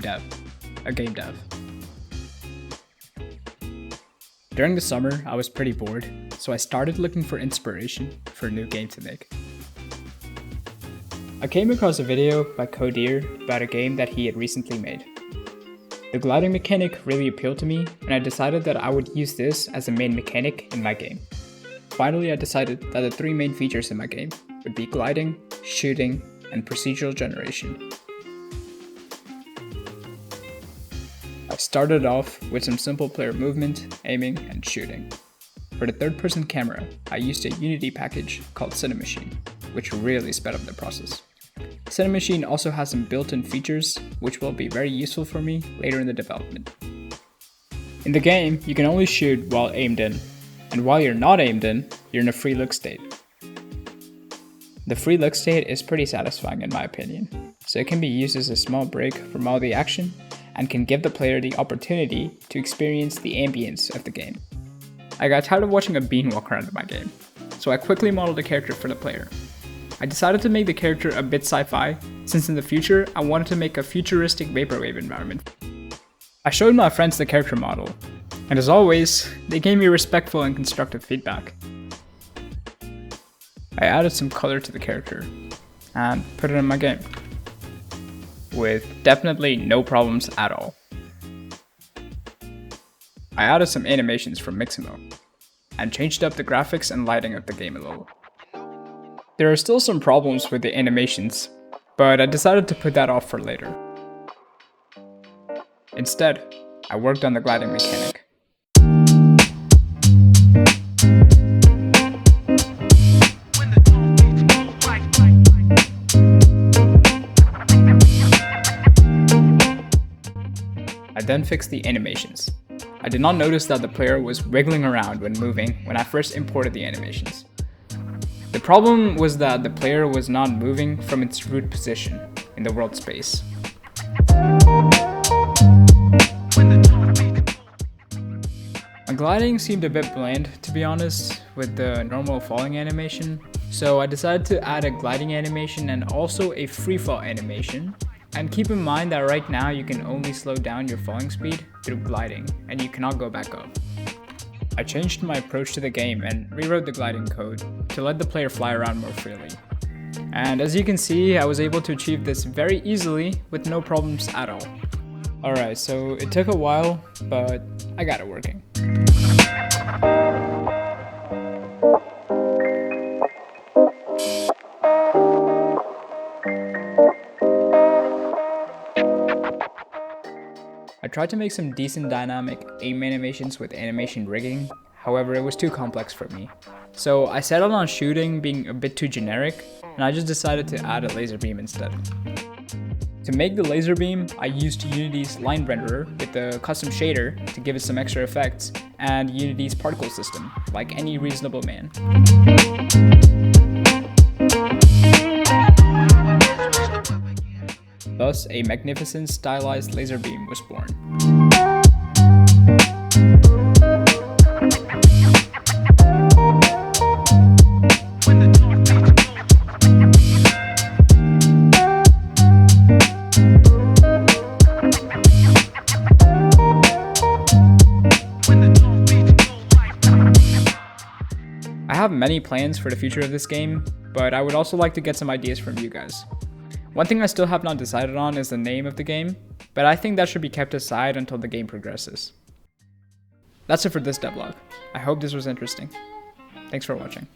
a game dev. During the summer, I was pretty bored, so I started looking for inspiration for a new game to make. I came across a video by Codeer about a game that he had recently made. The gliding mechanic really appealed to me, and I decided that I would use this as a main mechanic in my game. Finally, I decided that the three main features in my game would be gliding, shooting, and procedural generation. I started off with some simple player movement, aiming, and shooting. For the third-person camera, I used a Unity package called Cinemachine, which really sped up the process. Cinemachine also has some built-in features, which will be very useful for me later in the development. In the game, you can only shoot while aimed in, and while you're not aimed in, you're in a free look state. The free look state is pretty satisfying in my opinion, so it can be used as a small break from all the action and can give the player the opportunity to experience the ambience of the game. I got tired of watching a bean walk around in my game, so I quickly modeled a character for the player. I decided to make the character a bit sci-fi, since in the future I wanted to make a futuristic vaporwave environment. I showed my friends the character model, and as always, they gave me respectful and constructive feedback. I added some color to the character, and put it in my game, with definitely no problems at all. I added some animations from Mixamo, and changed up the graphics and lighting of the game a little. There are still some problems with the animations, but I decided to put that off for later. Instead, I worked on the gliding mechanic. I then fixed the animations. I did not notice that the player was wiggling around when moving when I first imported the animations. The problem was that the player was not moving from its root position in the world space. My gliding seemed a bit bland, to be honest, with the normal falling animation, so I decided to add a gliding animation and also a freefall animation. And keep in mind that right now you can only slow down your falling speed through gliding, and you cannot go back up. I changed my approach to the game and rewrote the gliding code to let the player fly around more freely. And as you can see, I was able to achieve this very easily with no problems at all. Alright, so it took a while, but I got it working. I tried to make some decent dynamic aim animations with animation rigging, however it was too complex for me. So I settled on shooting being a bit too generic, and I just decided to add a laser beam instead. To make the laser beam, I used Unity's line renderer with a custom shader to give it some extra effects, and Unity's particle system, like any reasonable man. Thus, a magnificent stylized laser beam was born. I have many plans for the future of this game, but I would also like to get some ideas from you guys. One thing I still have not decided on is the name of the game, but I think that should be kept aside until the game progresses. That's it for this devlog. I hope this was interesting. Thanks for watching.